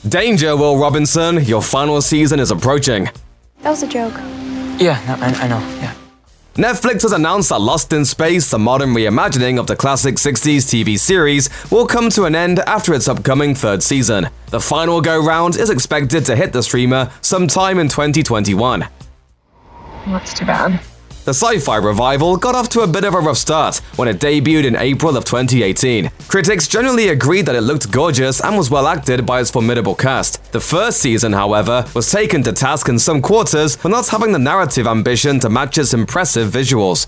Danger, Will Robinson, your final season is approaching. That was a joke. Yeah, no, I know, yeah. Netflix has announced that Lost in Space, the modern reimagining of the classic 60s TV series, will come to an end after its upcoming third season. The final go-round is expected to hit the streamer sometime in 2021. That's too bad. The sci-fi revival got off to a bit of a rough start when it debuted in April of 2018. Critics generally agreed that it looked gorgeous and was well acted by its formidable cast. The first season, however, was taken to task in some quarters for not having the narrative ambition to match its impressive visuals.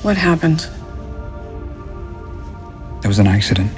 What happened? There was an accident.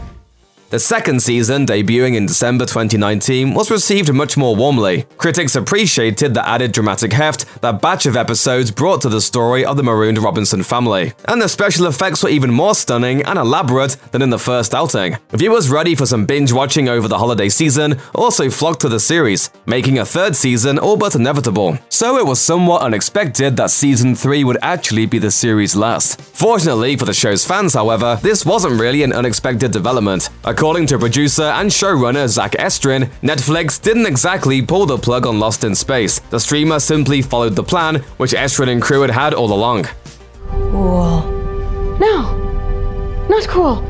The second season, debuting in December 2019, was received much more warmly. Critics appreciated the added dramatic heft that batch of episodes brought to the story of the marooned Robinson family. And the special effects were even more stunning and elaborate than in the first outing. Viewers ready for some binge-watching over the holiday season also flocked to the series, making a third season all but inevitable. So it was somewhat unexpected that Season 3 would actually be the series' last. Fortunately for the show's fans, however, this wasn't really an unexpected development. According to producer and showrunner Zach Estrin, Netflix didn't exactly pull the plug on Lost in Space. The streamer simply followed the plan, which Estrin and crew had had all along. Cool. No, not cool.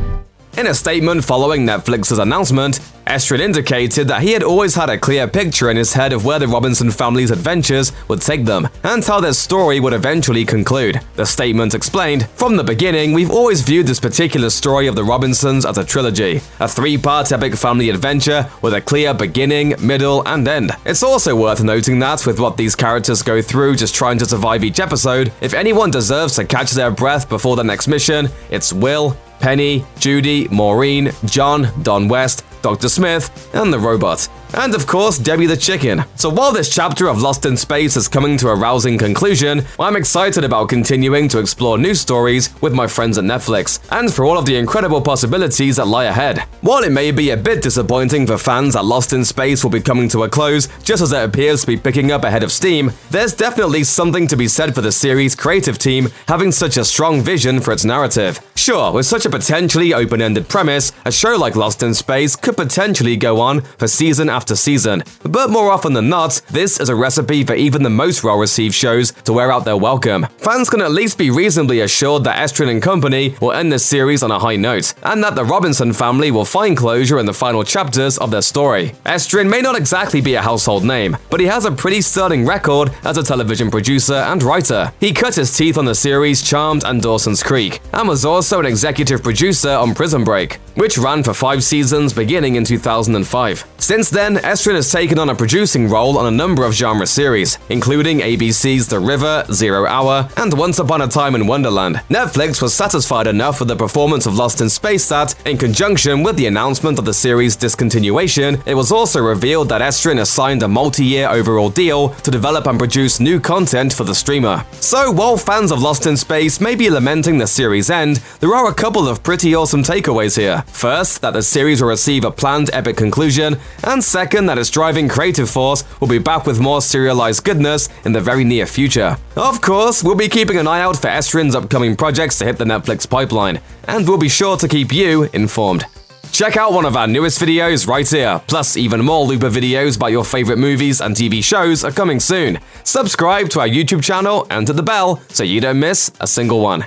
In a statement following Netflix's announcement, Estrin indicated that he had always had a clear picture in his head of where the Robinson family's adventures would take them, and how their story would eventually conclude. The statement explained, "From the beginning, we've always viewed this particular story of the Robinsons as a trilogy, a three-part epic family adventure with a clear beginning, middle, and end. It's also worth noting that, with what these characters go through just trying to survive each episode, if anyone deserves to catch their breath before the next mission, it's Will, Penny, Judy, Maureen, John, Don West, Dr. Smith, and the robot. And of course, Debbie the chicken. So while this chapter of Lost in Space is coming to a rousing conclusion, I'm excited about continuing to explore new stories with my friends at Netflix, and for all of the incredible possibilities that lie ahead. While it may be a bit disappointing for fans that Lost in Space will be coming to a close just as it appears to be picking up ahead of steam, there's definitely something to be said for the series' creative team having such a strong vision for its narrative. Sure, with such a potentially open-ended premise, a show like Lost in Space could potentially go on for season after season, but more often than not, this is a recipe for even the most well-received shows to wear out their welcome. Fans can at least be reasonably assured that Estrin and company will end this series on a high note, and that the Robinson family will find closure in the final chapters of their story. Estrin may not exactly be a household name, but he has a pretty sterling record as a television producer and writer. He cut his teeth on the series Charmed and Dawson's Creek, and was also an executive producer on Prison Break, which ran for 5 seasons beginning in 2005. Since then, Estrin has taken on a producing role on a number of genre series, including ABC's The River, 0 Hour, and Once Upon a Time in Wonderland. Netflix was satisfied enough with the performance of Lost in Space that, in conjunction with the announcement of the series' discontinuation, it was also revealed that Estrin has signed a multi-year overall deal to develop and produce new content for the streamer. So while fans of Lost in Space may be lamenting the series' end, there are a couple of pretty awesome takeaways here. First, that the series will receive a planned epic conclusion, and second, that its driving creative force will be back with more serialized goodness in the very near future. Of course, we'll be keeping an eye out for Estrin's upcoming projects to hit the Netflix pipeline, and we'll be sure to keep you informed. Check out one of our newest videos right here, plus even more Looper videos about your favorite movies and TV shows are coming soon. Subscribe to our YouTube channel and hit the bell so you don't miss a single one.